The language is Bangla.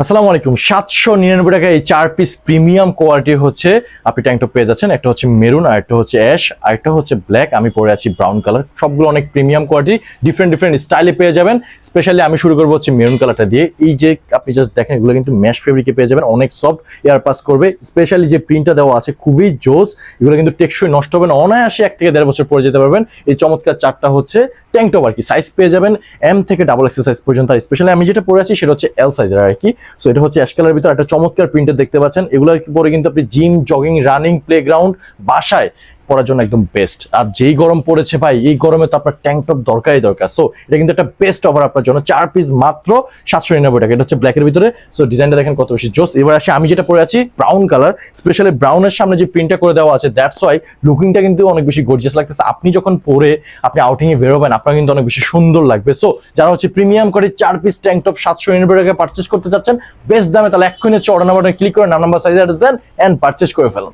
আসসালামু আলাইকুম। 799 টাকা এই 4 পিস প্রিমিয়াম কোয়ালিটির হচ্ছে আপনি ট্যাঙ্ক টপ পেয়ে যাচ্ছেন। একটা হচ্ছে মেরুন, আর একটা হচ্ছে অ্যাশ, আর একটা হচ্ছে ব্ল্যাক। আমি পরে আছি ব্রাউন কালার। সবগুলো অনেক প্রিমিয়াম কোয়ালিটি, ডিফারেন্ট স্টাইলে পেয়ে যাবেন। স্পেশালি আমি শুরু করবো হচ্ছে মেরুন কালারটা দিয়ে। এই যে আপনি জাস্ট দেখেন, এগুলো কিন্তু ম্যাশ ফেব্রিকে পেয়ে যাবেন, অনেক সফট, এয়ার পাস করবে। স্পেশালি যে প্রিন্টটা দেওয়া আছে খুবই জোস, এগুলো কিন্তু টেকসই নষ্ট হবে না, অনায়াসে 1 থেকে 1.5 বছর পরে যেতে পারবেন। এই চমৎকার চারটা হচ্ছে ট্যাঙ্ক টপ আর কি, সাইজ পেয়ে যাবেন এম থেকে ডাবল এক্সেল সাইজ পর্যন্ত। আর স্পেশালি আমি যেটা পরে আছি সেটা হচ্ছে এল সাইজের আর কি। সো এটা হচ্ছে অ্যাশ কালারের ভিতর একটা চমৎকার প্রিন্টের দেখতে পাচ্ছেন। এগুলো পরে কিন্তু আপনি জিম, জগিং, রানিং, প্লেগ্রাউন্ড, বাসায় পরার জন্য একদম বেস্ট। আর যেই গরম পড়েছে ভাই, এই গরমে তো আপনার ট্যাঙ্ক টপ দরকারই দরকার। সো এটা কিন্তু একটা বেস্ট অফার আপনার জন্য। 4 পিস মাত্র 799 টাকা। এটা হচ্ছে ব্ল্যাকের ভিতরে। সো ডিজাইনটা দেখেন কত বেশি জোস। এবার আসি আমি যেটা পরে আছি ব্রাউন কালার। স্পেশালি ব্রাউনের সামনে যে প্রিন্টটা করে দেওয়া আছে, দ্যাটস ওয়াই লুকিংটা কিন্তু অনেক বেশি গর্জিয়াস লাগতেছে। আপনি যখন পরে আপনি আউটিং এ বেরোবেন, আপনার কিন্তু অনেক বেশি সুন্দর লাগবে। সো যারা হচ্ছে প্রিমিয়াম করে 4 পিস ট্যাঙ্ক টপ 799 টাকা পারচেজ করতে চাচ্ছেন বেস্ট দামে, তাহলে এক্ষুনি হচ্ছে অর্ডার নাম্বারটা ক্লিক করে নাম নাম্বার সাইজ অ্যাড্রেস দেন এন্ড পারচেজ করে ফেলুন।